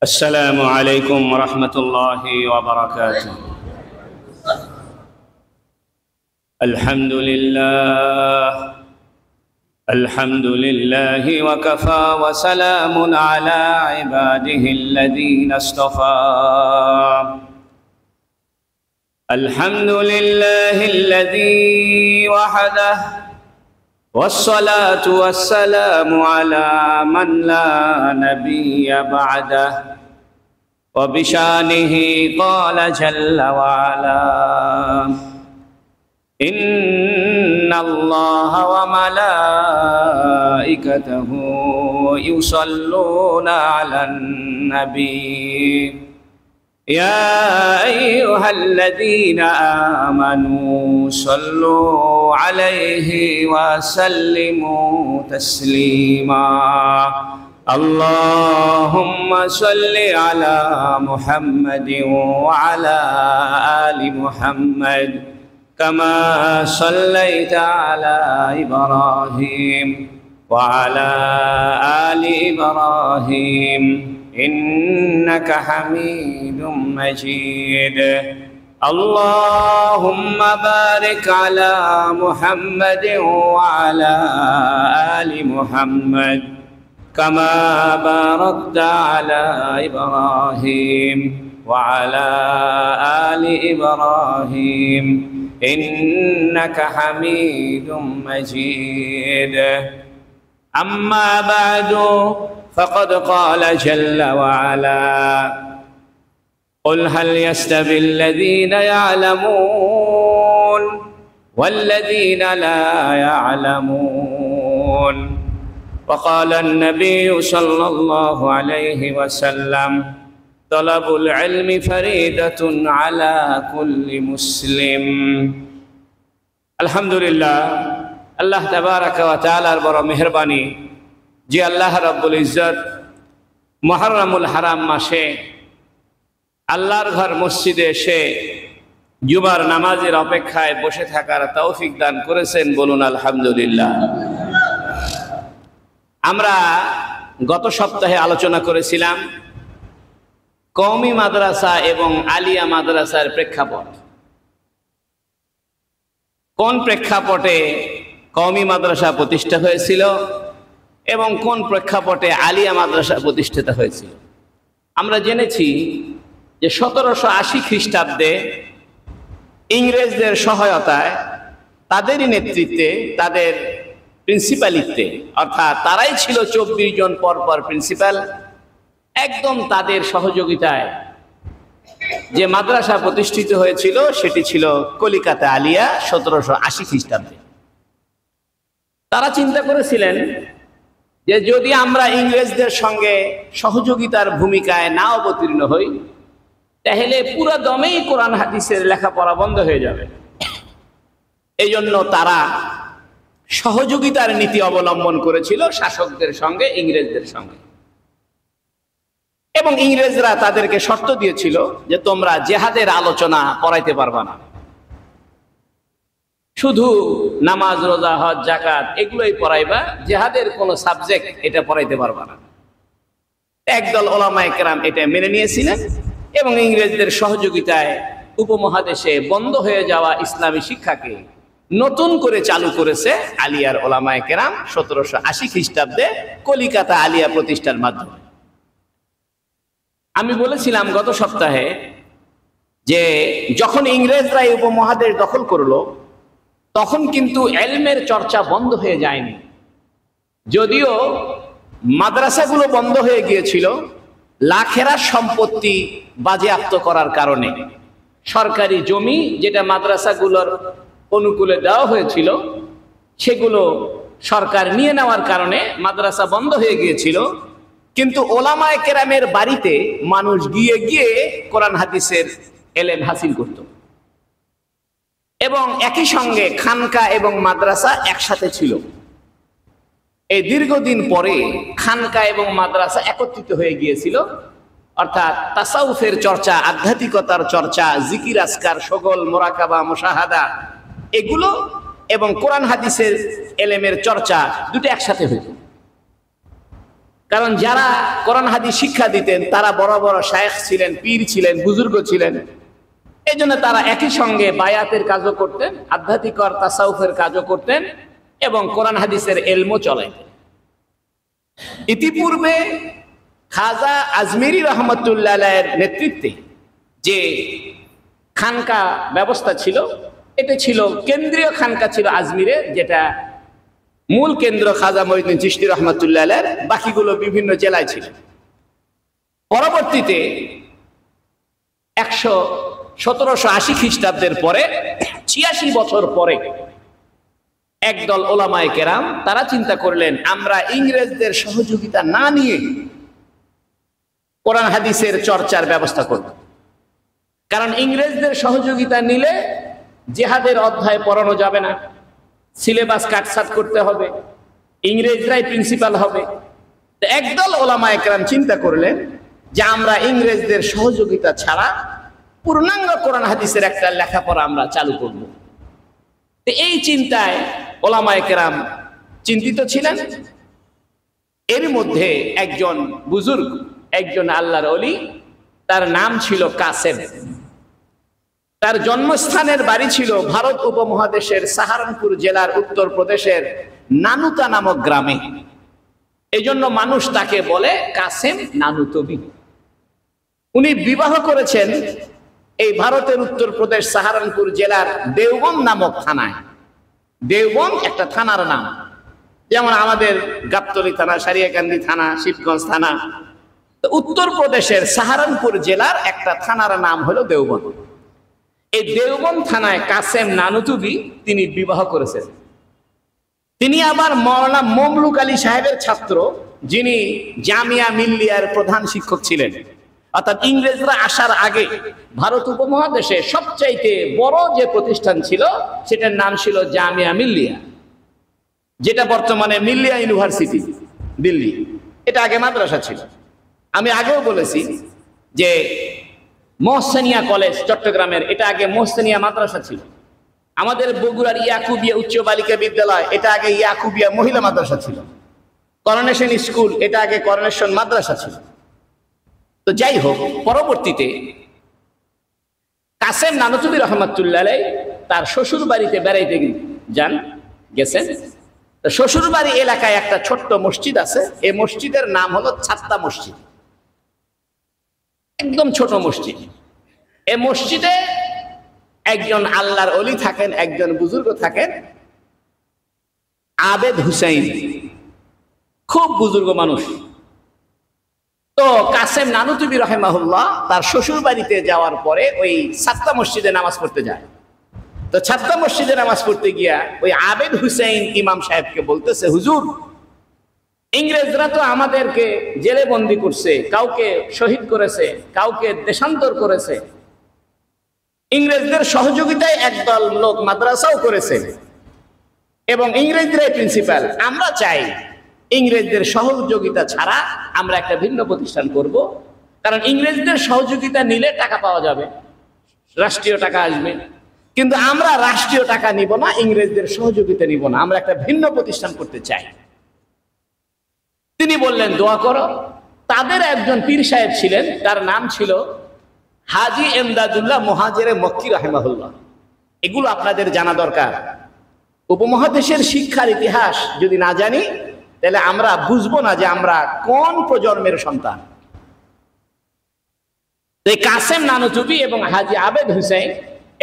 السلام عليكم ورحمة الله وبركاته. الحمد لله وكفى وسلام على عباده الذين اصطفى. الحمد لله الذي وحده والصلاة والسلام على من لا نبي بعده وبشانه قال جل وعلا إن الله وملائكته يصلون على النبي يا أيها الذين آمنوا صلوا عليه وسلموا تسليما. اللهم صل على محمد وعلى آل محمد كما صليت على إبراهيم وعلى آل إبراهيم إنك حميد مجيد. اللهم بارك على محمد وعلى آل محمد كما باركت على إبراهيم وعلى آل إبراهيم إنك حميد مجيد. أما بعد فقد قال جل وعلا قل هل يستوي الذين يعلمون والذين لا يعلمون. وقال النبي صلى الله عليه وسلم طلب العلم فريدة على كل مسلم. الحمد لله আল্লাহ তাবারাকা ওয়া তাআলার বড় মেহেরবানি যে আল্লাহ রাব্বুল ইজ্জত মুহররমুল হারাম মাসে আল্লাহর ঘর মসজিদে এসে জুমার নামাজের অপেক্ষায় বসে থাকার তৌফিক দান করেছেন, বলুন আলহামদুলিল্লাহ। আমরা গত সপ্তাহে আলোচনা করেছিলাম কওমি মাদ্রাসা এবং আলিয়া মাদ্রাসার প্রেক্ষাপট। কোন প্রেক্ষাপটে কওমি মাদ্রাসা প্রতিষ্ঠা হয়েছিল এবং কোন প্রেক্ষাপটে আলিয়া মাদ্রাসা প্রতিষ্ঠিত হয়েছিল। আমরা জেনেছি যে 1780 খ্রিস্টাব্দে ইংরেজদের সহায়তায়, তাদেরই নেতৃত্বে, তাদের প্রিন্সিপালিতে, অর্থাৎ তারাই ছিল 24 জন পরপর প্রিন্সিপাল, একদম তাদের সহযোগিতায় যে মাদ্রাসা প্রতিষ্ঠিত হয়েছিল সেটি ছিল কলিকাতা আলিয়া 1780 খ্রিস্টাব্দে। তারা চিন্তা করেছিলেন যে যদি আমরা ইংরেজদের সঙ্গে সহযোগিতার ভূমিকায় না অবতীর্ণ হই তাহলে পুরো দমেই কোরআন হাদিসের লেখাপড়া বন্ধ হয়ে যাবে। এই জন্য তারা সহযোগিতার নীতি অবলম্বন করেছিল শাসকদের সঙ্গে, ইংরেজদের সঙ্গে। এবং ইংরেজরা তাদেরকে শর্ত দিয়েছিল যে তোমরা জেহাদের আলোচনা পড়াইতে পারবা না, শুধু নামাজ, রোজা, হজ, যাকাত এগুলোই পড়াইবা, জেহাদের কোনো সাবজেক্ট এটা পড়াইতে পারবা না। একদল ওলামায়ে কেরাম এটা মেনে নিয়েছিলেন এবং ইংরেজদের সহযোগিতায় উপমহাদেশে বন্ধ হয়ে যাওয়া ইসলামী শিক্ষাকে নতুন করে চালু করেছে আলিয়ার ওলামায়ে কেরাম 1780 খ্রিস্টাব্দে কলিকাতা আলিয়া প্রতিষ্ঠার মাধ্যমে। আমি বলেছিলাম গত সপ্তাহে যে যখন ইংরেজরা এই উপমহাদেশ দখল করলো তখন কিন্তু ইলমের চর্চা বন্ধ হয়ে যায়নি। যদিও মাদ্রাসাগুলো বন্ধ হয়ে গিয়েছিল লাখেরা সম্পত্তি বাজেয়াপ্ত করার কারণে। সরকারি জমি যেটা মাদ্রাসাগুলোর অনুকূলে দেওয়া হয়েছিল সেগুলো সরকার নিয়ে নেওয়ার কারণে মাদ্রাসা বন্ধ হয়ে গিয়েছিল, কিন্তু ওলামায়ে কেরামের বাড়িতে মানুষ গিয়ে গিয়ে কোরআন হাদিসের ইলম হাসিল করত এবং একই সঙ্গে খানকা এবং মাদ্রাসা একসাথে ছিল। এই দীর্ঘদিন পরে খানকা এবং মাদ্রাসা একত্রিত হয়ে গিয়েছিল, অর্থাৎ তাসাউফের চর্চা, আধ্যাত্মিকতার চর্চা, জিকির আজকার, শগল, মোরাকাবা, মুশাহাদা এগুলো এবং কোরআন হাদিসের ইলমের চর্চা দুটো একসাথে হইত। কারণ যারা কোরআন হাদিস শিক্ষা দিতেন তারা বড় বড় শায়েখ ছিলেন, পীর ছিলেন, বুজুর্গ ছিলেন। এই জন্য তারা একই সঙ্গে বায়াতের কাজও করতেন, আধ্যাত্মিক আর তাসাউফের কাজও করতেন এবং কোরআন হাদিসের এলমও চলাইতেন। ইতিপূর্বে খাজা আজমিরি রহমতুল্লাহ আলাইহির নেতৃত্বে যে খানকা ব্যবস্থা ছিল, এটা ছিল কেন্দ্রীয় খানকা ছিল আজমিরে, যেটা মূল কেন্দ্র খাজা মঈনুদ্দিন চিশতি রহমতুল্লাহ আলাইহির, বাকিগুলো বিভিন্ন জেলায় ছিল। পরবর্তীতে 1780 খ্রিস্টাব্দের পরে 86 বছর পরে একদল ওলামায়ে কেরাম তারা চিন্তা করলেন আমরা ইংরেজদের সহযোগিতা না নিয়ে কোরআন হাদিসের চর্চার ব্যবস্থা করব। কারণ ইংরেজদের সহযোগিতা নিলে জিহাদের অধ্যায় পড়ানো যাবে না, সিলেবাস কাটছাট করতে হবে, ইংরেজরাই প্রিন্সিপাল হবে। তো একদল ওলামায়ে কেরাম চিন্তা করলেন যে আমরা ইংরেজদের সহযোগিতা ছাড়া পূর্ণাঙ্গ কোরআন হাদিসের একটা লেখাপড়া আমরা চালু করব। তো এই চিন্তায় ওলামায়ে কেরাম চিন্তিত ছিলেন। এর মধ্যে একজন বুজুর্গ, একজন আল্লাহর ওলি, তার নাম ছিল কাসেম। তার জন্মস্থানের বাড়ি ছিল ভারত উপমহাদেশের সাহারানপুর জেলার উত্তর প্রদেশের নানুতা নামক গ্রামে। এই জন্য মানুষ তাকে বলে কাসেম নানুতবি। উনি বিবাহ করেছেন এই ভারতের উত্তর প্রদেশ সাহারানপুর জেলার দেওবন্দ নামক থানায়। দেওবন্দ একটা থানার নাম, যেমন আমাদের গাবতলী থানা, সারিয়াকান্দি থানা, শিবগঞ্জ থানা। উত্তর প্রদেশের সাহারানপুর জেলার একটা থানার নাম হলো দেওবন্দ। এই দেওবন্দ থানায় কাসেম নানুতুবি তিনি বিবাহ করেছেন। তিনি আবার মাওলানা মমলুক আলী সাহেবের ছাত্র, যিনি জামিয়া মিল্লিয়ার প্রধান শিক্ষক ছিলেন। অর্থাৎ ইংরেজরা আসার আগে ভারত উপমহাদেশে সবচাইতে বড় যে প্রতিষ্ঠান ছিল সেটার নাম ছিল জামিয়া মিল্লিয়া, যেটা বর্তমানে মিল্লিয়া ইউনিভার্সিটি দিল্লি। এটা আগে মাদ্রাসা ছিল। আমি আগেও বলেছি যে মোহসেনিয়া কলেজ চট্টগ্রামের, এটা আগে মোহসেনিয়া মাদ্রাসা ছিল। আমাদের বগুড়ার ইয়াকুবিয়া উচ্চ বালিকা বিদ্যালয়, এটা আগে ইয়াকুবিয়া মহিলা মাদ্রাসা ছিল। করোনেশন স্কুল, এটা আগে করোনেশন মাদ্রাসা ছিল। তো যাই হোক, পরবর্তীতে কাসেম নানুতুবি রহমতুল্লাহ আলাইহি তার শ্বশুর বাড়িতে বেড়াইতে গেছেন। শ্বশুর বাড়ি এলাকায় একটা ছোট্ট মসজিদ আছে। এই মসজিদের নাম হলো ছাত্তা মসজিদ, একদম ছোট মসজিদ। এই মসজিদে একজন আল্লাহর ওলি থাকেন, একজন বুজুর্গ থাকেন, আবেদ হুসাইন, খুব বুজুর্গ মানুষ। তো কাসেম নানুতুবি রাহিমাহুল্লাহ তার শ্বশুর বাড়িতে যাওয়ার পরে ওই ছাত্তা মসজিদে নামাজ পড়তে যায়। তো ছাত্তা মসজিদে নামাজ পড়তে গিয়া ওই আবেদ হুসাইন ইমাম সাহেবকে বলতেছে, হুজুর, ইংরেজরা তো আমাদেরকে জেলে বন্দি করছে, কাউকে শহীদ করেছে, কাউকে দেশান্তর করেছে, ইংরেজদের সহযোগিতায় একদল লোক মাদ্রাসাও করেছে এবং ইংরেজরাই প্রিন্সিপাল। আমরা চাই ইংরেজদের সহযোগিতা ছাড়া আমরা একটা ভিন্ন প্রতিষ্ঠান করব। কারণ ইংরেজদের সহযোগিতা নিলে টাকা পাওয়া যাবে, রাষ্ট্রীয় টাকা আসবে, কিন্তু আমরা রাষ্ট্রীয় টাকা নিব না, ইংরেজদের সহযোগিতা নিব না, আমরা একটা ভিন্ন প্রতিষ্ঠান করতে চাই। তিনি বললেন, দোয়া করো। তাদের একজন পীর সাহেব ছিলেন, তার নাম ছিল হাজী এমদাদুল্লাহ মুহাজিরে মক্কি রাহিমাহুল্লাহ। এগুলো আপনাদের জানা দরকার। উপমহাদেশের শিক্ষার ইতিহাস যদি না জানি তাহলে আমরা বুঝবো না যে আমরা কোন প্রজন্মের সন্তান। কাসেম নানুতুবি এবং হাজী আবেদ হুসাইন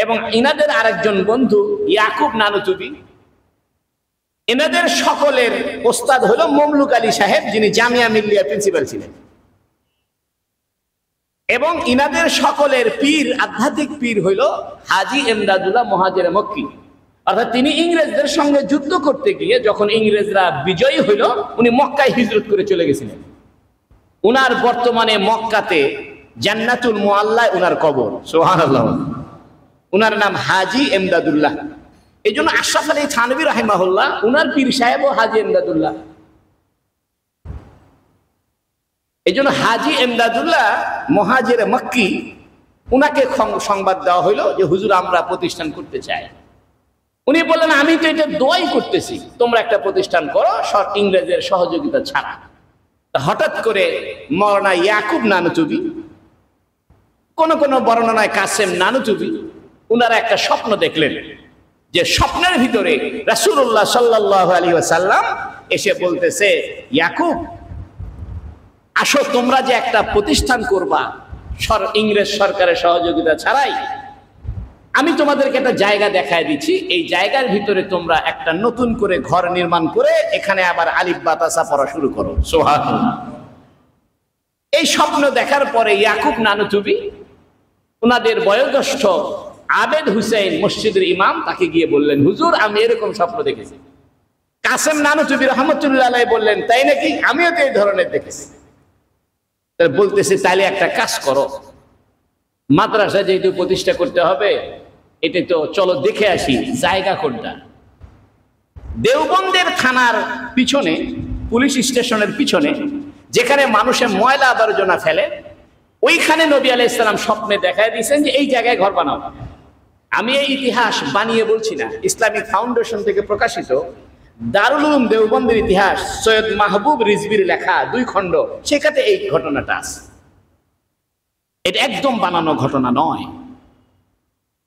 এবং ইনাদের আরেকজন বন্ধু ইয়াকুব নানুতুবি, এনাদের সকলের ওস্তাদ হলো মমলুক আলী সাহেব, যিনি জামিয়া মিল্লিয়ার প্রিন্সিপাল ছিলেন। এবং ইনাদের সকলের পীর, আধ্যাত্মিক পীর হইল হাজী এমদাদুল্লাহ মুহাজিরে মক্কি। অর্থাৎ তিনি ইংরেজদের সঙ্গে যুদ্ধ করতে গিয়ে যখন ইংরেজরা বিজয়ী হইল, উনি মক্কায় হিজরত করে চলে গেছিলেন। উনার বর্তমানে মক্কাতে জান্নাতুল মুআল্লায় উনার কবর, সুবহানাল্লাহ। উনার নাম হাজী এমদাদুল্লাহ। এই জন্য আশরাফ আলী থানভী রাহিমাহুল্লাহ উনার পীর সাহেব ও হাজী এমদাদুল্লাহ। এই জন্য হাজী এমদাদুল্লাহ মুহাজিরে মক্কি, উনাকে সংবাদ দেওয়া হইল যে হুজুর আমরা প্রতিষ্ঠান করতে চাই। উনি বললেন, আমি তো এটা দোয়াই করতেছি, তোমরা একটা প্রতিষ্ঠান করো ইংরেজের সহযোগিতা ছাড়া। হঠাৎ করে মওলানা ইয়াকুব নানুতুবি, কোন কোন বর্ণনায় কাসেম নানুতুবি, উনারা একটা স্বপ্ন দেখলেন যে স্বপ্নের ভিতরে রাসূলুল্লাহ সাল্লাল্লাহু আলাইহি ওয়াসাল্লাম এসে বলতেছে, ইয়াকুব আসো, তোমরা যে একটা প্রতিষ্ঠান করবা ইংরেজ সরকারের সহযোগিতা ছাড়াই, আমি তোমাদেরকে একটা জায়গা দেখায় দিচ্ছি, এই জায়গার ভিতরে তোমরা একটা নতুন করে ঘর নির্মাণ করে এখানে আবার আলিফ বা তাসা পড়া শুরু করো। সুবহানাল্লাহ। এই স্বপ্ন দেখার পরে ইয়াকুব নানুতুবি ওনাদের বয়োজ্যেষ্ঠ আবেদ হুসাইন মসজিদের ইমাম তাকে গিয়ে বললেন, হুজুর আমি এরকম স্বপ্ন দেখেছি। কাসেম নানুতুবি রহমতুল্লাহ আলাইহি বললেন, তাই নাকি? আমিও তো এই ধরনের দেখেছি। বলতেছে, তাইলে একটা কাজ করো, মাদ্রাসা যেহেতু প্রতিষ্ঠা করতে হবে, এটা তো চলো দেখে আসি জায়গা কোনটা। দেওবন্দের থানার পিছনে, পুলিশ স্টেশনের পিছনে, যেখানে মানুষের ময়লা আবর্জনা ফেলে, ওইখানে নবী আলাইহিস সালাম স্বপ্নে দেখায় দিয়েছেন যে এই জায়গায় ঘর বানাও। আমি এই ইতিহাস বানিয়ে বলছি না, ইসলামিক ফাউন্ডেশন থেকে প্রকাশিত দারুল উলুম দেওবন্দের ইতিহাস, সৈয়দ মাহবুব রিজভির লেখা 2 খণ্ড, সেখানে এই ঘটনাটা আছে। এটা একদম বানানো ঘটনা নয়।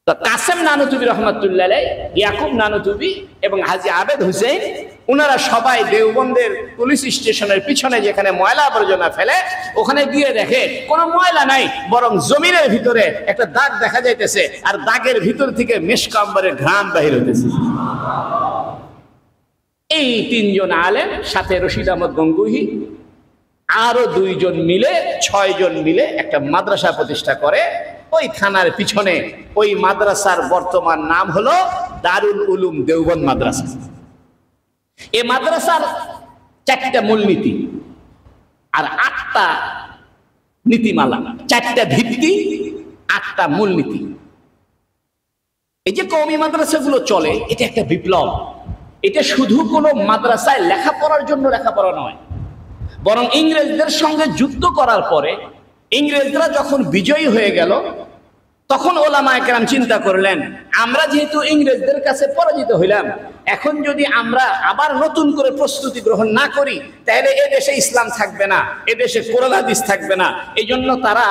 তো কাসেম নানুতুবি রহমতুল্লাহ আলাইহি, ইয়াকুব নানুতুবি এবং হাজী আবেদ হুসাইন, ওনারা সবাই দেওবন্দের পুলিশ স্টেশনের পিছনে যেখানে ময়লা আবর্জনা ফেলে, ওখানে গিয়ে দেখে কোনো ময়লা নাই, বরং জমিনের ভিতরে একটা দাগ দেখা যাইতেছে, আর দাগের ভিতর থেকে মেশক আম্বরের ঘ্রাণ বাহির হইতেছে। এই 3 জন আলেম, সাথে রশিদ আহমদ গঙ্গুহি, আরো 2 জন মিলে 6 জন মিলে একটা মাদ্রাসা প্রতিষ্ঠা করে ওই থানার পিছনে। ওই মাদ্রাসার বর্তমান নাম হলো দারুল উলুম দেওবন্দ মাদ্রাসা। এই মাদ্রাসার 4টা মূলনীতি আর 8টা নীতিমালা, 4টা ভিত্তি, 8টা মূলনীতি। এই যে কওমি মাদ্রাসাগুলো চলে, এটা একটা বিপ্লব। এটা শুধু কোনো মাদ্রাসায় লেখাপড়ার জন্য লেখাপড়া নয়, বরং ইংরেজদের সঙ্গে যুদ্ধ করার পরে ইংরেজরা যখন বিজয়ী হয়ে গেল, তখন ওলামায়ে কেরাম চিন্তা করলেন, আমরা যেহেতু ইংরেজদের কাছে পরাজিত হইলাম, এখন যদি আমরা আবার নতুন করে প্রস্তুতি গ্রহণ না করি, তাহলে এদেশে ইসলাম থাকবে না, এদেশে কোরআন হাদিস থাকবে না। এই জন্য তারা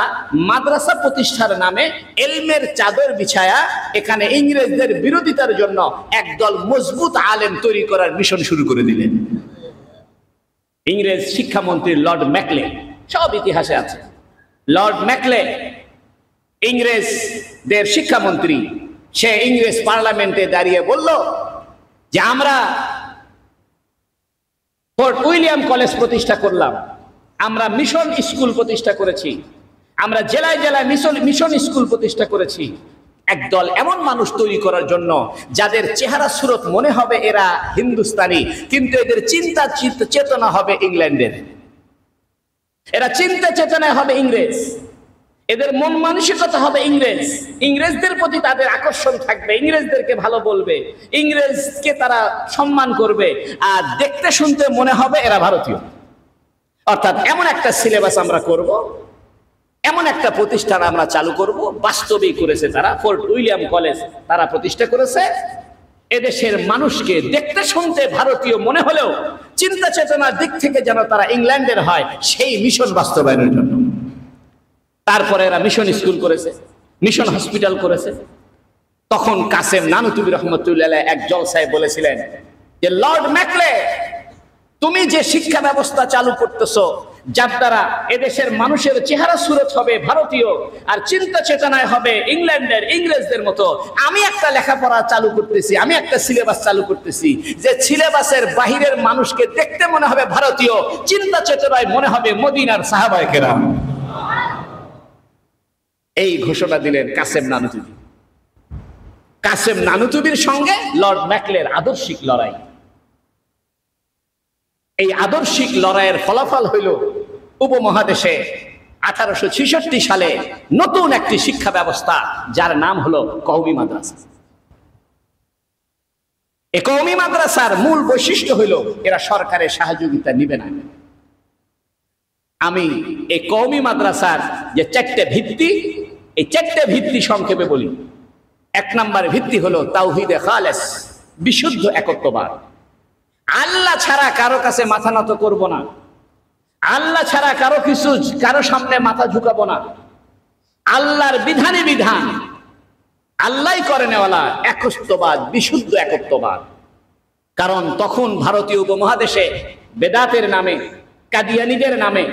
মাদ্রাসা প্রতিষ্ঠার নামে এলমের চাদর বিছায়া এখানে ইংরেজদের বিরোধিতার জন্য একদল মজবুত আলেম তৈরি করার মিশন শুরু করে দিলেন। ইংরেজ শিক্ষামন্ত্রী লর্ড ম্যাকলে, সব ইতিহাসে আছে, লর্ড ম্যাকলে ইংরেজদের শিক্ষামন্ত্রী, সে ইংরেজ পার্লামেন্টে দাঁড়িয়ে বলল যে আমরা ফোর্ট উইলিয়াম কলেজ প্রতিষ্ঠা করলাম, আমরা মিশন স্কুল প্রতিষ্ঠা করেছি, আমরা জেলায় জেলায় মিশন স্কুল প্রতিষ্ঠা করেছি, একদল এমন মানুষ তৈরি করার জন্য যাদের চেহারা সুরত মনে হবে এরা হিন্দুস্তানি, কিন্তু এদের চিন্তা চেতনা হবে ইংল্যান্ডের, এরা চিন্তা চেতনা হবে ইংরেজ, এদের মন মানসিকতা হবে ইংরেজ, ইংরেজদের প্রতি তাদের আকর্ষণ থাকবে, ইংরেজদেরকে ভালো বলবে, ইংরেজকে তারা সম্মান করবে, আর দেখতে শুনতে মনে হবে এরা ভারতীয়। অর্থাৎ এমন একটা সিলেবাস আমরা করব, এমন একটা প্রতিষ্ঠান আমরা চালু করব। বাস্তবেই করেছে তারা, ফোর্ট উইলিয়াম কলেজ তারা প্রতিষ্ঠা করেছে। এদেশের মানুষকে দেখতে শুনতে ভারতীয় মনে হলেও চিন্তা চেতনার দিক থেকে যেন তারা ইংল্যান্ডের হয়, সেই মিশন বাস্তবায়নের জন্য। তারপরে এরা মিশন স্কুল করেছে, মিশন হসপিটাল করেছে। তখন কাসেম নানুতুবি রহমতুল্লাহ এক জলসায় বলেছিলেন যে, লর্ড ম্যাকলে, তুমি যে শিক্ষা ব্যবস্থা চালু করতেছো, যার দ্বারা এদেশের মানুষের চেহারা সুরত হবে ভারতীয় আর চিন্তা চেতনায় হবে ইংল্যান্ডের, ইংরেজদের মতো, আমি একটা লেখাপড়া চালু করতেছি, আমি একটা সিলেবাস চালু করতেছি, যে সিলেবাসের বাহিরের মানুষকে দেখতে মনে হবে ভারতীয়, চিন্তা চেতনায় মনে হবে মদিনার সাহাবায়ে কেরাম। এই ঘোষণা দিলেন কাসেম নানুতুবি। কাসেম নানুতুবির সঙ্গে লর্ড ম্যাকলের আদর্শিক লড়াই। এই আদর্শিক লড়াইয়ের ফলাফল হইল উপমহাদেশে 1866 সালে নতুন একটি শিক্ষা ব্যবস্থা, যার নাম হলো কওমি মাদ্রাসা। এই কওমি মাদ্রাসার মূল বৈশিষ্ট্য হইল এরা সরকারের সহযোগিতা নিবে না। আমি এই কওমি মাদ্রাসার যে 4টে ভিত্তি, এই 4টে ভিত্তি সংক্ষেপে বলি। 1 নম্বর ভিত্তি হলো তাওহীদে খালেস, বিশুদ্ধ একত্ববাদ। আল্লাহ ছাড়া কারো কাছে মাথা নত করব না, আল্লাহ ছাড়া কারো সামনে মাথা ঝুঁকাবো না। আল্লাহর বিধানে বিধান, আল্লাহই করে নেওয়ালা, একত্ববাদ, বিশুদ্ধ একত্ববাদ। কারণ তখন ভারতীয় উপমহাদেশে বেদাতের নামে, কাদিয়ানীদের নামে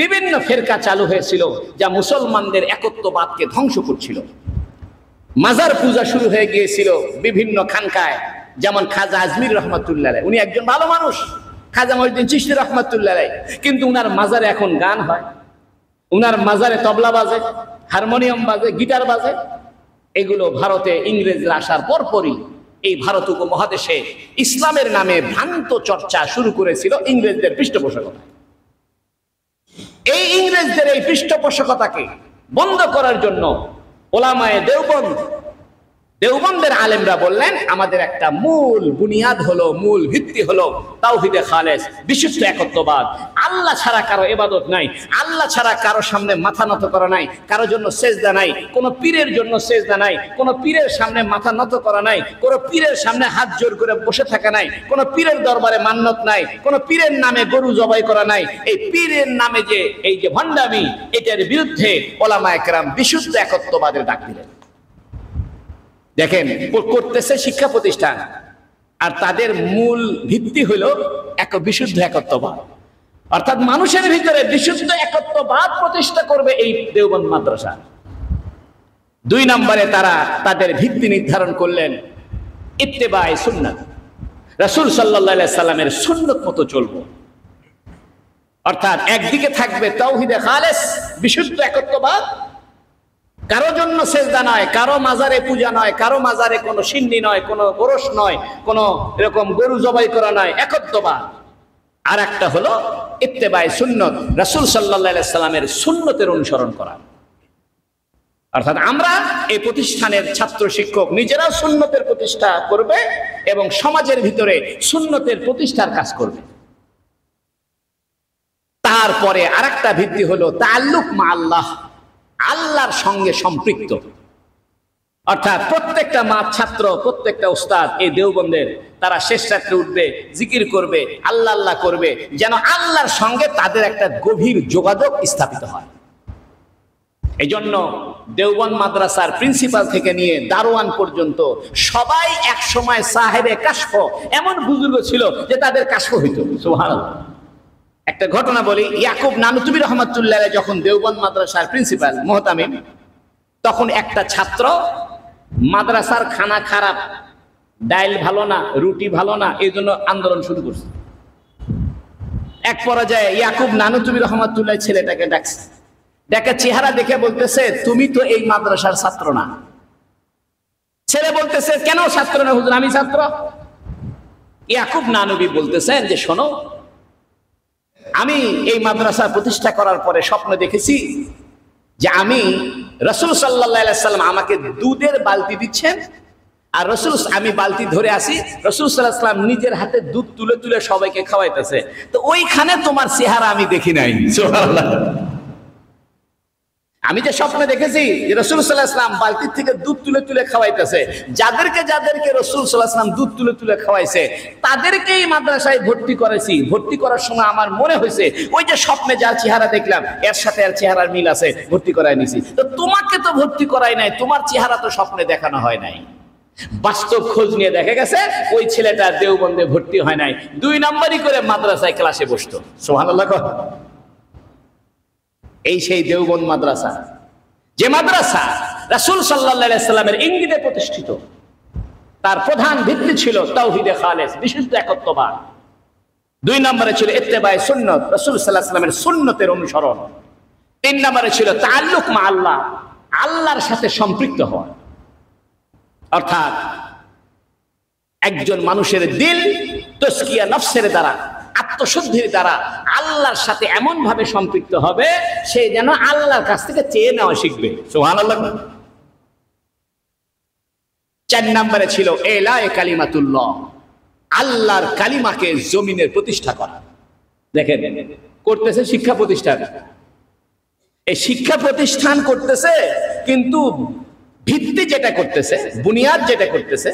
বিভিন্ন ফেরকা চালু হয়েছিল, যা মুসলমানদের একত্ববাদকে ধ্বংস করছিল। মাজার পূজা শুরু হয়ে গিয়েছিল বিভিন্ন খানকায়, যেমন খাজা আজমির রহমাতুল্লাহ, উনি একজন ভালো মানুষ, খাজা মহিউদ্দিন চিশতি রহমাতুল্লাহ, কিন্তু উনার মাজারে এখন গান হয়, উনার মাজারে তবলা বাজে, হারমোনিয়াম বাজে, গিটার বাজে। এগুলো ভারতে ইংরেজরা আসার পরপরই এই ভারত উপমহাদেশে ইসলামের নামে ভ্রান্ত চর্চা শুরু করেছিল ইংরেজদের পৃষ্ঠপোষকতায়। এই ইংরেজদের এই পৃষ্ঠপোষকতাকে বন্ধ করার জন্য ওলামায়ে দেওবন্দের আলেমরা বললেন, আমাদের একটা মূল বুনিয়াদ হলো, মূল ভিত্তি হলো তাওহীদে খালেস, বিশুদ্ধ একত্ববাদ। আল্লাহ ছাড়া কারো ইবাদত নাই, আল্লাহ ছাড়া কারো সামনে মাথা নত করা নাই, কারো জন্য সেজদা নাই, কোনো পীরের জন্য সেজদা নাই, কোনো পীরের সামনে মাথা নত করা নাই, কোনো পীরের সামনে হাত জোর করে বসে থাকা নাই, কোনো পীরের দরবারে মান্নত নাই, কোনো পীরের নামে গরু জবাই করা নাই। এই পীরের নামে যে এই যে ভণ্ডামি, এটার বিরুদ্ধে ওলামায়ে কেরাম বিশুদ্ধ একত্ববাদের ডাক দিলেন। দেখেন, করতেছে শিক্ষা প্রতিষ্ঠান, আর তাদের মূল ভিত্তি হলো এক বিশুদ্ধ একত্ববাদ, অর্থাৎ মানুষের ভিতরে বিশুদ্ধ একত্ববাদ প্রতিষ্ঠা করবে এই দেওবন্দ মাদ্রাসা। 2 নম্বরে তারা তাদের ভিত্তি নির্ধারণ করলেন ইত্তেবায়ে সুন্নাত, রাসূল সাল্লাল্লাহু আলাইহি সাল্লামের সুন্নত মতো চলবো। অর্থাৎ একদিকে থাকবে তাওহীদে খালেস, বিশুদ্ধ একত্ববাদ, কারো জন্য সেজদা নয়, কারো মাজারে পূজা নয়, কারো মাজারে কোনো সিন্নি নয়, কোনো গোরস নয়, কোনো এরকম গরু জবাই করা নয়, একত্ববাদ। আর একটা হলো ইত্তেবায়ে সুন্নত, রাসূল সাল্লাল্লাহু আলাইহি সাল্লামের সুন্নতের অনুসরণ করা। অর্থাৎ আমরা এই প্রতিষ্ঠানের ছাত্র শিক্ষক নিজেরাও সুন্নতের প্রতিষ্ঠা করবে এবং সমাজের ভিতরে সুন্নতের প্রতিষ্ঠার কাজ করবে। তারপরে আরেকটা ভিত্তি হলো তাআল্লুক মা আল্লাহ, আল্লাহর সঙ্গে সম্পৃক্ত। অর্থাৎ প্রত্যেকটা ছাত্র, প্রত্যেকটা উস্তাদ এই দেওবন্দের, তারা শেষ রাত্রে উঠবে, জিকির করবে, আল্লাহ আল্লাহ করবে, যেন আল্লাহর সঙ্গে তাদের একটা গভীর যোগাযোগ স্থাপিত হয়। এই জন্য দেওবন্দ মাদ্রাসার প্রিন্সিপাল থেকে নিয়ে দারোয়ান পর্যন্ত সবাই এক সময় সাহেবে কাশফ, এমন বুজুর্গ ছিল যে তাদের কাশফ হইত। সুবহানাল্লাহ। একটা ঘটনা বলি, ইয়াকুব নানুতুবি রহমাতুল্লাহ যখন দেওবন্দ মাদ্রাসার প্রিন্সিপাল মুহতামিম, তখন একটা ছাত্র মাদ্রাসার খানা খারাপ, ডাইল ভালো না, রুটি ভালো না, এই জন্য আন্দোলন শুরু করছে। এক পর্যায়ে ইয়াকুব নানুতুবি রহমাতুল্লাহ ছেলেটাকে ডাকছে, ডেকে চেহারা দেখে বলতেছে, তুমি তো এই মাদ্রাসার ছাত্র না। ছেলে বলতেছে, কেন ছাত্র না হুজুর, আমি ছাত্র। ইয়াকুব নানুবি বলতেছেন যে, শোনো, আমি এই মাদ্রাসা প্রতিষ্ঠা করার পরে স্বপ্ন দেখেছি যে আমি রাসূল সাল্লাল্লাহু আলাইহি সাল্লাম আমাকে দুধের বালতি দিচ্ছেন, আর আমি বালতি ধরে আসি, রাসূল সাল্লাল্লাহু আলাইহি সাল্লাম নিজের হাতে দুধ তুলে তুলে সবাইকে খাওয়াইতেছে। তো ওইখানে তোমার চেহারা আমি দেখি নাই। সুবহানাল্লাহ। আমি যে স্বপ্নে দেখেছি যে রাসূল সাল্লাল্লাহু আলাইহি সাল্লাম বালতির থেকে দুধ তুলে তুলে খাওয়াইতেছে, যাদেরকে রাসূল সাল্লাল্লাহু আলাইহি সাল্লাম দুধ তুলে তুলে খাওয়াইছে তাদেরকেই মাদ্রাসায় ভর্তি করেছি। ভর্তি করার সময় আমার মনে হয়েছে ওই যে স্বপ্নে যার চেহারা দেখলাম এর সাথে এর চেহারার মিল আছে, ভর্তি করাই নিছি। তো তোমাকে তো ভর্তি করাই নাই, তোমার চেহারা তো স্বপ্নে দেখানো হয় নাই। বাস্তব খোঁজ নিয়ে দেখা গেছে ওই ছেলেটা দেওবন্দে ভর্তি হয় নাই, 2 নম্বরই করে মাদ্রাসায় ক্লাসে বসতো। সুবহানাল্লাহ। এই সেই দেওবন্দ মাদ্রাসা, যে মাদ্রাসা রাসূল সাল্লাল্লাহু আলাইহি সাল্লামের ইঙ্গিতে প্রতিষ্ঠিত। তার প্রধান ভিত্তি ছিল তাওহীদে খালেস, বিশুদ্ধ একত্ববাদ। 2 নম্বরে ছিল ইত্তেবায়ে সুন্নাত, রাসূল সাল্লাল্লাহু আলাইহি সাল্লামের সুন্নতের অনুসরণ। 3 নম্বরে ছিল তাআল্লুক মা আল্লাহ, আল্লাহর সাথে সম্পৃক্ত হওয়া। অর্থাৎ একজন মানুষের দিল তাজকিয়া নফসের দ্বারা, আত্মশুদ্ধির দ্বারা আল্লাহর সাথে এমন ভাবে সম্পৃক্ত হবে সে যেন আল্লাহর কাছ থেকে চেয়ে নেওয়া শিখবে। সুবহানাল্লাহ। 4 নম্বরে ছিল এলায়ে কালিমাতুল্লাহ, আল্লাহর কালিমাকে জমিনের প্রতিষ্ঠা করা। দেখেন, করতেছে শিক্ষা প্রতিষ্ঠান, এই শিক্ষা প্রতিষ্ঠান করতেছে, কিন্তু ভিত্তি যেটা করতেছে, বুনিয়াদ যেটা করতেছে,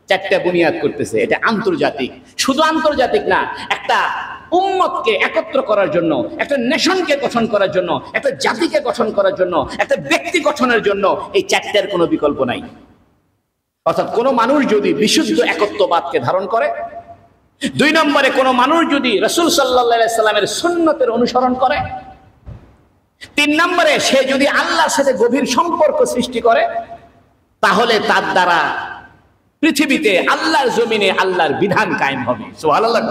4টা বুনিয়াদ করতেছে। এটা আন্তর্জাতিক, শুধু আন্তর্জাতিক না, একটা উম্মতকে একত্র করার জন্য, একটা নেশনকে গঠন করার জন্য, একটা জাতিকে গঠন করার জন্য, একটা ব্যক্তি গঠনের জন্য এই চারটার কোনো বিকল্প নাই। অর্থাৎ কোনো মানুষ যদি বিশুদ্ধ একত্ববাদকে ধারণ করে, 2 নম্বরে কোনো মানুষ যদি রাসূল সাল্লাল্লাহু আলাইহি সাল্লামের সুন্নতের অনুসরণ করে, 3 নম্বরে সে যদি আল্লাহর সাথে গভীর সম্পর্ক সৃষ্টি করে, তাহলে তার দ্বারা পৃথিবীতে আল্লাহর জমিনে আল্লাহর বিধান কায়েম হবে। সুবহানাল্লাহ।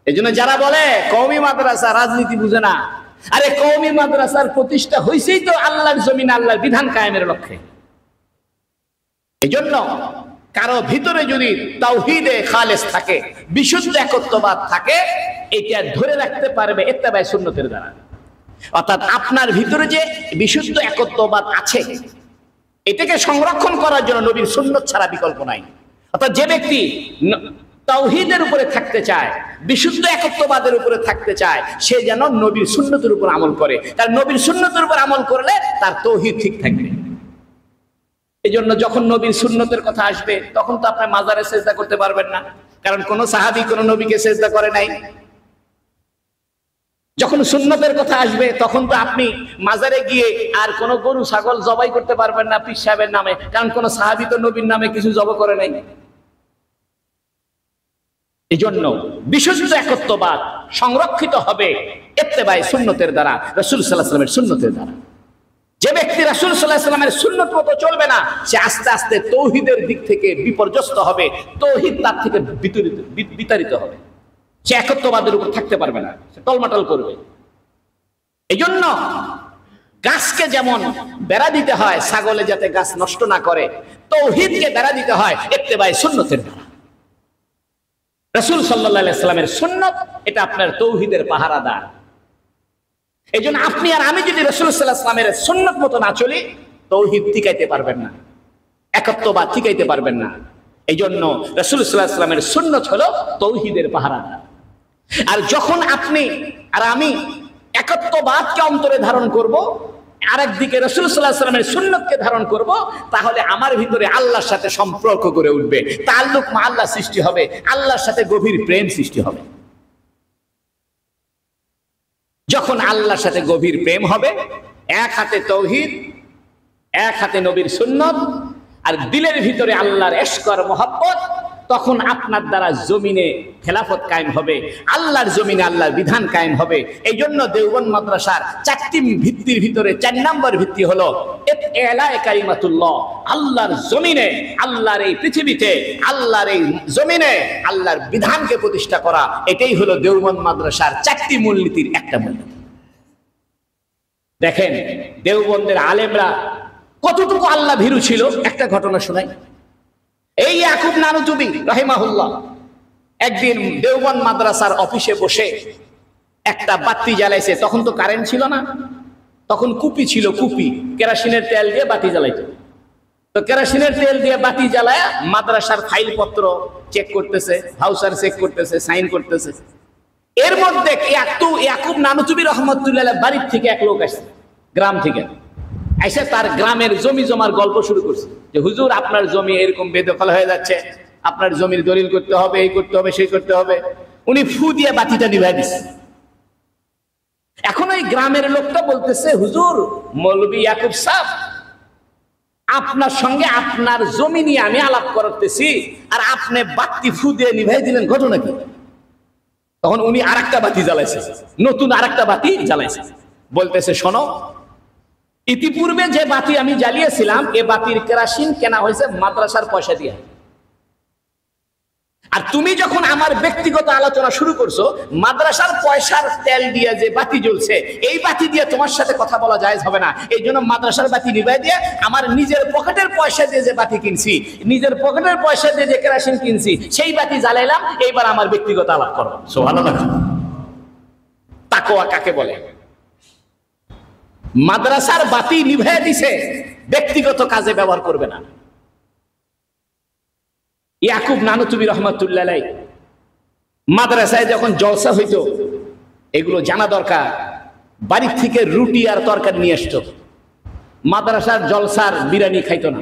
এজন্য যারা বলে কওমি মাদ্রাসা রাজনীতি বুঝে না, আরে কওমি মাদ্রাসার প্রতিষ্ঠা হইছেই তো আল্লাহর জমিনে আল্লাহর বিধান কায়েমের লক্ষ্যে। এজন্য কারো ভিতরে যদি তাওহীদে খালেস থাকে, বিশুদ্ধ একত্ববাদ থাকে, এটা ধরে রাখতে পারবে ইত্তেবায়ে সুন্নতের দ্বারা। অর্থাৎ আপনার ভিতরে যে বিশুদ্ধ একত্ববাদ আছে, এটাকে সংরক্ষণ করার জন্য নবীর সুন্নত ছাড়া বিকল্প নাই। অর্থাৎ যে ব্যক্তি তাওহীদের উপরে থাকতে চায়, বিশুদ্ধ একত্ববাদের উপরে থাকতে চায়, সে যেন নবীর সুন্নতের উপর আমল করে। কারণ নবীর সুন্নতের উপর আমল করলে তার তাওহীদ ঠিক থাকবে। এই জন্য যখন নবীর সুন্নতের কথা আসবে, তখন তো আপনি মাজারে সেজদা করতে পারবেন না, কারণ কোন সাহাবী কোন নবীকে সেজদা করে নাই। যখন সুন্নতের কথা আসবে, তখন তো আপনি মাজারে গিয়ে আর কোন গরু ছাগল জবাই করতে পারবেন না পীর সাহেবের নামে, কারণ কোন সাহাবী তো নবীর নামে কিছু জবাই করে নাই। এই জন্য বিশুদ্ধ একত্ববাদ সংরক্ষিত হবে ইত্তেবায়ে সুন্নতের দ্বারা, রাসূল সাল্লাল্লাহু আলাইহি ওয়াসাল্লামের সুন্নতের দ্বারা। যে ব্যক্তি রাসূল সাল্লাল্লাহু আলাইহি ওয়াসাল্লামের সুন্নত মতো চলবে না, সে আস্তে আস্তে তাওহীদের দিক থেকে বিপর্যস্ত হবে, তাওহীদ তার থেকে বিতাড়িত হবে। সে একত্ববাদের উপর থাকতে পারবে না, সে টলমাটল করবে। এই জন্য গাছকে যেমন বেড়া দিতে হয় ছাগলে যাতে গাছ নষ্ট না করে, তাওহীদকে বেড়া দিতে হয় ইত্তেবায়ে সুন্নতের দ্বারা। রাসূল সাল্লাল্লাহু আলাইহি ওয়াসাল্লামের সুন্নত এটা আপনার তাওহীদের পাহারাদার। এই জন্য আপনি আর আমি যদি রাসূল সাল্লাল্লাহু আলাইহি ওয়াসাল্লামের সুন্নত মতো না চলি, তাওহীদ টিকাইতে পারবেন না, একত্ববাদ টিকাইতে পারবেন না। এই জন্য রাসূল সাল্লাল্লাহু আলাইহি ওয়াসাল্লামের সুন্নত হলো তাওহীদের পাহারাদার। আর যখন আপনি আর আমি একত্ববাদকে অন্তরে ধারণ করব, আরেকদিকে রাসূল সাল্লাল্লাহু আলাইহি ওয়াসাল্লামের সুন্নতকে ধারণ করব, তাহলে আমার ভিতরে আল্লাহর সাথে সম্পর্ক গড়ে উঠবে, তাআল্লুক মা আল্লাহ সৃষ্টি হবে, আল্লাহর সাথে গভীর প্রেম সৃষ্টি হবে। যখন আল্লাহর সাথে গভীর প্রেম হবে, এক হাতে তাওহীদ, এক হাতে নবীর সুন্নত, আর দিলের ভিতরে আল্লাহর ইশক আর মহব্বত, তখন আপনার দ্বারা জমিনে খেলাফত কায়েম হবে, আল্লাহর জমিনে আল্লাহর বিধান কায়েম হবে। এই জন্য দেওবন্দ মাদ্রাসার 4টি ভিত্তির ভিতরে 4 নম্বর ভিত্তি হলো ইলায়ে কালিমাতুল্লাহ, আল্লাহর জমিনে, আল্লাহর এই পৃথিবীতে, আল্লাহর এই জমিনে আল্লাহর বিধানকে প্রতিষ্ঠা করা। এটাই হলো দেওবন্দ মাদ্রাসার 4টি মূলনীতির একটা মূলনীতি। দেখেন দেওবন্দের আলেমরা কতটুকু আল্লাহ ভীরু ছিল, একটা ঘটনা শোনাই। এই ইয়াকুব নানুতুবি রাহিমাহুল্লাহ একদিন দেওবন্দ মাদ্রাসার অফিসে বসে একটা বাতি জ্বালাইছে। তখন তো কারেন্ট ছিল না, তখন কুপি ছিল, কুপি কেরোসিনের তেল দিয়ে বাতি জ্বালাইতো। তো কেরোসিনের তেল দিয়ে বাতি জ্বালায় মাদ্রাসার ফাইলপত্র চেক করতেছে, ভাউচার চেক করতেছে, সাইন করতেছে। এর মধ্যে ইয়াকুব নানুতুবি রহমতুল্লাহ বাড়ির থেকে এক লোক আসছে, গ্রাম থেকে এসে তার গ্রামের জমি জমার গল্প শুরু করছে, যে হুজুর আপনার জমি এরকম বেদখল হয়ে যাচ্ছে, আপনার জমির দলিল করতে হবে, এই করতে হবে, সেই করতে হবে। উনি ফু দিয়ে বাতিটা নিভাই দিচ্ছে। এখন ওই গ্রামের লোকটা বলতেছে, হুজুর মৌলভী ইয়াকুব সাহেব, আপনার সঙ্গে আপনার জমি নিয়ে আমি আলাপ করতেছি, আর আপনি বাতি ফু দিয়ে নিভাই দিলেন, ঘটনা কি? তখন উনি আরেকটা বাতি জ্বালাইছে, নতুন আরেকটা বাতি জ্বালাইছে। বলতেছে, শোনো, ইতিপূর্বে যে বাতি আমি জ্বালিয়েছিলাম, এ বাতির কেরোসিন কেনা হয়েছে মাদ্রাসার পয়সা দিয়ে। আর তুমি যখন আমার ব্যক্তিগত আলোচনা শুরু করছো, মাদ্রাসার পয়সার তেল দিয়ে যে বাতি জ্বলছে, এই বাতি দিয়ে তোমার সাথে কথা বলা জায়েজ হবে না। এই জন্য মাদ্রাসার বাতি নিভাই দিয়ে আমার নিজের পকেটের পয়সা দিয়ে যে বাতি কিনছি, নিজের পকেটের পয়সা দিয়ে যে কেরোসিন কিনছি, সেই বাতি জ্বালাইলাম। এইবার আমার ব্যক্তিগত আলাপ করো। সুবহানাল্লাহ। তাকওয়া কাকে বলে? মাদ্রাসার বাতি নিভাই দিছে, ব্যক্তিগত কাজে ব্যবহার করবে না। ইয়াকুব নানুতুবি রহমাতুল্লাহ আলাইহি মাদ্রাসায় যখন জলসা হইতো, এগুলো জানা দরকার, বাড়ি থেকে রুটি আর তরকারি নিয়ে আসতো। মাদ্রাসার জলসার বিরিয়ানি খাইতো না।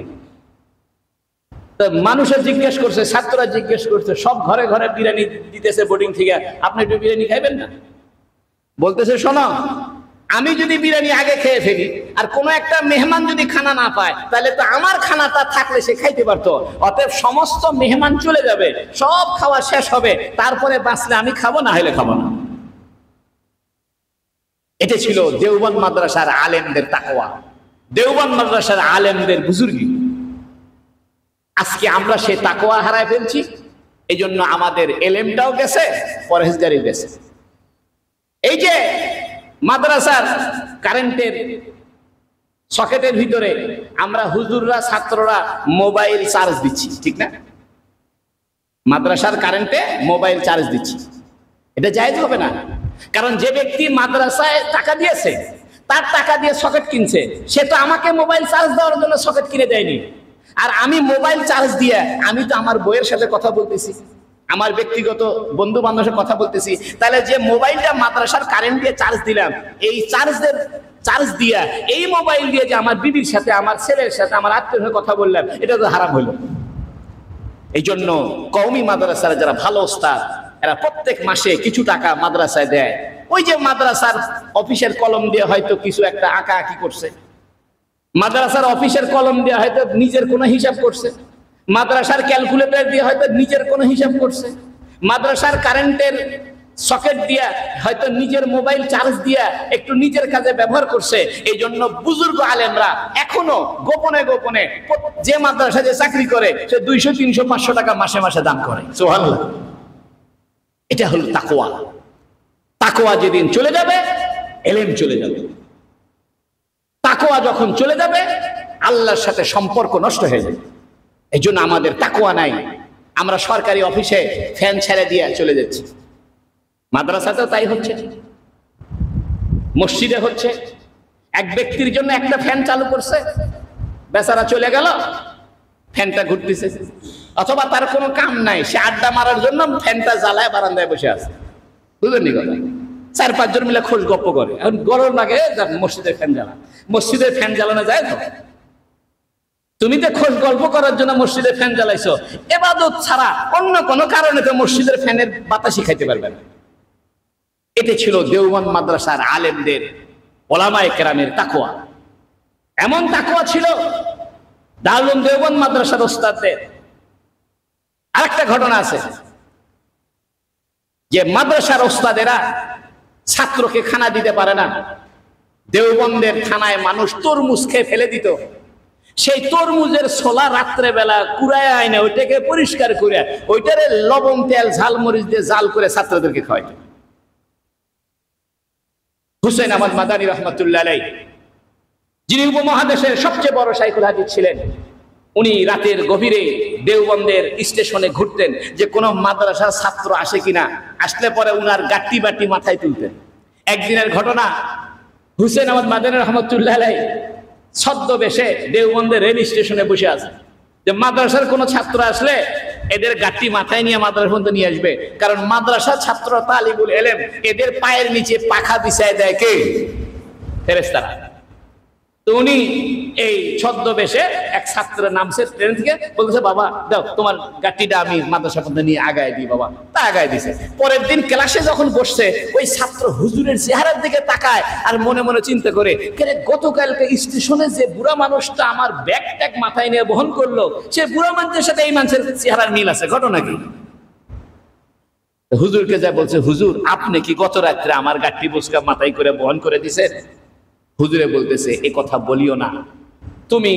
তো মানুষে জিজ্ঞেস করছে, ছাত্ররা জিজ্ঞেস করছে, সব ঘরে ঘরে বিরিয়ানি দিতেছে বোর্ডিং থেকে, আপনি একটু বিরিয়ানি খাইবেন না? বলতেছে শোনো, আমি যদি বিরিয়ানি আগে খেয়ে ফেলি আর কোনো একটা মেহমান যদি খানা না পায়, তাহলে তো আমার খানাটা থাকলে সে খাইতে পারতো। অতএব সমস্ত মেহমান চলে যাবে, সব খাওয়া শেষ হবে, তারপরে বাঁচলে আমি খাবো, না হলে খাবো না। এটা ছিল দেওবন্দ মাদ্রাসার আলেমদের তাকওয়া, দেওবন্দ মাদ্রাসার আলেমদের বুজুর্গি। আজকে আমরা সেই তাকওয়া হারায় ফেলছি। এই জন্য আমাদের এলেমটাও গেছে, পরহেজগারি গেছে। এই যে মাদ্রাসার কারেন্টের সকেটের ভিতরে আমরা হুজুররা ছাত্ররা মোবাইল চার্জ দিচ্ছি, ঠিক না? মাদ্রাসার কারেন্টে মোবাইল চার্জ দিচ্ছি, এটা জায়েজ হবে না। কারণ যে ব্যক্তি মাদ্রাসায় টাকা দিয়েছে, তার টাকা দিয়ে সকেট কিনছে, সে তো আমাকে মোবাইল চার্জ দেওয়ার জন্য সকেট কিনে দেয়নি। আর আমি মোবাইল চার্জ দিয়ে আমি তো আমার বইয়ের সাথে কথা বলতেছি, আমার ব্যক্তিগত বন্ধু বান্ধবের সাথে কথা বলতেছি। তাহলে যে মোবাইলটা মাদ্রাসার কারেন্ট দিয়ে চার্জ দিলাম, এই চার্জ দিয়া এই মোবাইল দিয়ে যে আমার বিবির সাথে, আমার ছেলের সাথে, আমার আত্মীয়ের সাথে কথা বললাম, এটা তো হারাম হইল। এই জন্য কওমি মাদ্রাসার যারা ভালো ওস্তাদ, এরা প্রত্যেক মাসে কিছু টাকা মাদ্রাসায় দেয়। ওই যে মাদ্রাসার অফিসের কলম দিয়ে হয়তো কিছু একটা আঁকা আঁকি করছে, মাদ্রাসার অফিসের কলম দিয়ে হয়তো নিজের কোনো হিসাব করছে, মাদ্রাসার ক্যালকুলেটর দিয়ে হয়তো নিজের কোনো হিসাব করছে, মাদ্রাসার কারেন্টের সকেট দিয়া হয়তো নিজের মোবাইল চার্জ দিয়া একটু নিজের কাজে ব্যবহার করছে। এই জন্য বুজুর্গ আলেমরা এখনো গোপনে গোপনে যে মাদ্রাসায় যে চাকরি করে সে 200, 300, 500 টাকা মাসে মাসে দান করে। সুবহানাল্লাহ। এটা হলো তাকওয়া। তাকওয়া যেদিন চলে যাবে, এলেম চলে যাবে। তাকওয়া যখন চলে যাবে, আল্লাহর সাথে সম্পর্ক নষ্ট হয়ে যাবে। এই জন্য আমাদের তাকওয়া নাই। আমরা সরকারি অফিসে ফ্যান ছেড়ে দিয়ে চলে যাচ্ছি, মাদ্রাসাতেও তাই হচ্ছে, মসজিদে হচ্ছে। এক ব্যক্তির জন্য একটা ফ্যান চালু করছে, বেচারা চলে গেল, ফ্যানটা ঘুরতেছে। অথবা তার কোনো কাম নাই, সে আড্ডা মারার জন্য ফ্যানটা জ্বালায় বারান্দায় বসে আছে, বুঝলেন কথা? 4-5 জন মিলে খোঁজ গপ্প করে। এখন গরম লাগে, মসজিদের ফ্যান জ্বালা। মসজিদের ফ্যান জ্বালানো যায় তো? তুমি তো খোঁজ গল্প করার জন্য মসজিদের ফ্যান জ্বালাইছো, ইবাদত ছাড়া অন্য কোনো কারণে তো মসজিদের ফ্যানের বাতাসই খাইতে পারবে না। এটা ছিল দেওবন্দ মাদ্রাসার আলেমদের, ওলামায়ে কেরামের তাকওয়া। এমন তাকওয়া ছিল দারুল উলুম দেওবন্দ মাদ্রাসার ওস্তাদদের। আরেকটা ঘটনা আছে যে মাদ্রাসার ওস্তাদেরা ছাত্রকে খানা দিতে পারে না। দেওবন্দের থানায় মানুষ তরমুজ খেয়ে ফেলে দিত, সেই তরমুজের ছোলা রাত্রে বেলা কুড়ায় আয় না, ওইটাকে পরিষ্কার করে ওইটারে লবণ তেল ঝালমরিচ দিয়ে জাল করে ছাত্রদেরকে খাওয়াইত। হুসাইন আহমদ মাদানী রহমতুল্লাহ আলাইহি, যিনি উপমহাদেশের সবচেয়ে বড় শাইখুল হাদিস ছিলেন, উনি রাতের গভীরে দেওবন্দের স্টেশনে ঘুরতেন যে কোনো মাদ্রাসার ছাত্র আসে কিনা, আসলে পরে উনার গাট্টি বাটি মাথায় তুলতেন। একদিনের ঘটনা, হুসাইন আহমদ মাদানী রহমতুল্লাহ আলাইহি ছদ্মবেশে দেওবন্দের রেল স্টেশনে বসে আছে, যে মাদ্রাসার কোনো ছাত্র আসলে এদের গাট্টি মাথায় নিয়ে মাদ্রাসা পর্যন্ত নিয়ে আসবে। কারণ মাদ্রাসার ছাত্র তালিবুল ইলম, এদের পায়ের নিচে পাখা বিছায় দেয় কে? ফেরেশতারা। তো উনি এই ছদ্মবেশে এক ছাত্রের নামছে ট্রেন থেকে, বলতেছে বাবা দাও তোমার গাট্টিটা আমি মাদ্রাসা পর্যন্ত নিয়ে আগায় দিই। বাবা তা আগায় দিছে। পরের দিন ক্লাসে যখন বসছে, ওই ছাত্র হুজুরের চেহারার দিকে তাকায় আর মনে মনে চিন্তা করে, কেন গতকালকে স্টেশনে যে বুড়া মানুষটা আমার ব্যাগ ট্যাগ মাথায় নিয়ে বহন করলো, সে বুড়া মানুষের সাথে এই মানুষের চেহারার মিল আছে, ঘটনা কি? হুজুরকে যা বলছে, হুজুর আপনি কি গত রাত্রে আমার গাট্টি বোঝকা মাথায় করে বহন করে দিছেন? হুজুরে বলতেছে, এ কথা বলিও না, তুমি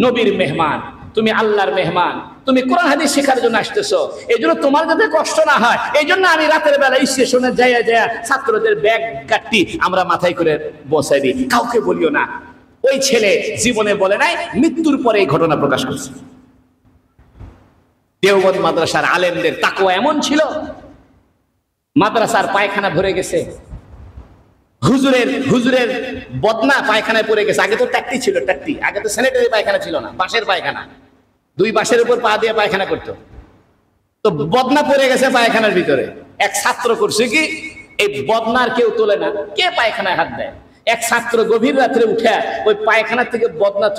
নবীর মেহমান, তুমি আল্লাহর মেহমান, তুমি কোরআন হাদিস শেখার জন্য আসতেছো, এই জন্য তোমার যাতে কষ্ট না হয়, এই জন্য আমি রাতের বেলা স্টেশনে যাইয়া ছাত্রদের ব্যাগ গাট্টি আমরা মাথায় করে বসাই দিই, কাউকে বলিও না। ওই ছেলে জীবনে বলে নাই, মৃত্যুর পরে এই ঘটনা প্রকাশ করছে। দেওবন্দ মাদ্রাসার আলেমদের তাকওয়া এমন ছিল, মাদ্রাসার পায়খানা ভরে গেছে, হুজুরের বদনা পায়খানায় পড়ে গেছে। আগে তো ট্যাক্টি ছিল, ট্যাক্টি, আগে তো স্যানিটারি পায়খানা ছিল না, বাঁশের পায়খানা, 2 বাঁশের উপর পা দিয়ে পায়খানা করতো। তো বদনা পড়ে গেছে পায়খানার ভিতরে। এক ছাত্র করছে কি, এই বদনার কেউ তোলে না, কে পায়খানায় হাত দেয়, এক ছাত্র গভীর রাত্রে উঠে ওই পায়খানা থেকে বদনা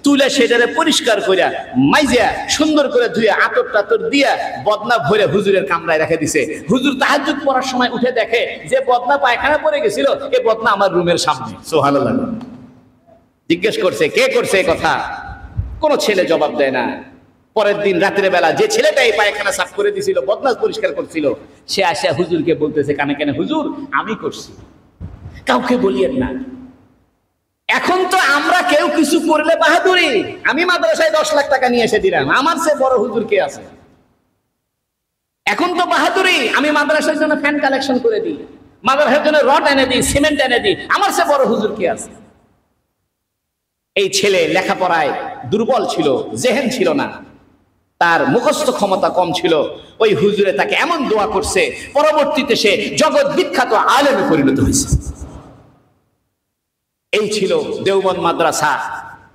তুলে সেটারে পরিষ্কার করে মাইজা সুন্দর করে ধুয়ে আতর টাতর দিয়া বদনা ভরে হুজুরের কামরায় রেখে দিছে। হুজুর তাহাজ্জুদ পড়ার সময় উঠে দেখে যে বদনা পায়খানা পড়ে গেছিল, এই বদনা আমার রুমের সামনে। সুবহানাল্লাহ। জিজ্ঞেস করছে কে করছে এই কথা, কোন ছেলে জবাব দেয় না। পরের দিন রাতের বেলা যে ছেলেটা এই পায়খানা সাফ করে দিছিল, বদনা পরিষ্কার করছিল, সে আসে হুজুরকে বলতেছে কানে কানে, হুজুর আমি করছি, কাউকে বলিয়েন না। এখন তো আমরা কেউ কিছু করলে বাহাদুরি। আমি মাদ্রাসায় 10 লাখ টাকা নিয়ে এসে দিলাম, আমার চেয়ে বড় হুজুর কে আছে? এখন তো বাহাদুরি আমি মাদ্রাসার জন্য ফ্যান কালেকশন করে দিই, মাদ্রাসার জন্য রড এনে দিই, সিমেন্ট এনে দিই, আমার চেয়ে বড় হুজুর কে আছে? এই ছেলে লেখাপড়ায় দুর্বল ছিল, জেহেন ছিল না, তার মুখস্থ ক্ষমতা কম ছিল। ওই হুজুরে তাকে এমন দোয়া করছে, পরবর্তীতে সে জগৎ বিখ্যাত আলেমে পরিণত হয়েছে। এই ছিল দেওবন্দ মাদ্রাসা,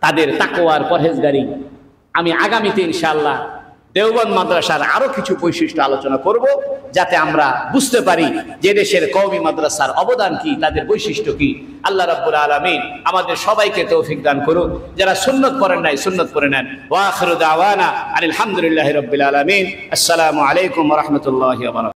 তাদের তাকওয়ার পরহেজগারি। আমি আগামীতে ইনশাআল্লাহ দেওবন্দ মাদ্রাসার আরো কিছু বৈশিষ্ট্য আলোচনা করব, যাতে আমরা বুঝতে পারি যে দেশের কওমি মাদ্রাসার অবদান কি, তাদের বৈশিষ্ট্য কি। আল্লাহ রাব্বুল আলামিন আমাদের সবাইকে তৌফিক দান করুন। যারা সুন্নত পড়েন নাই সুন্নত পড়ে নেন। ওয়া আখিরু দাওয়ানা আলহামদুলিল্লাহি রাব্বিল আলামিন। আসসালামু আলাইকুম ওয়া রাহমাতুল্লাহি ওয়া বারাকাতুহু।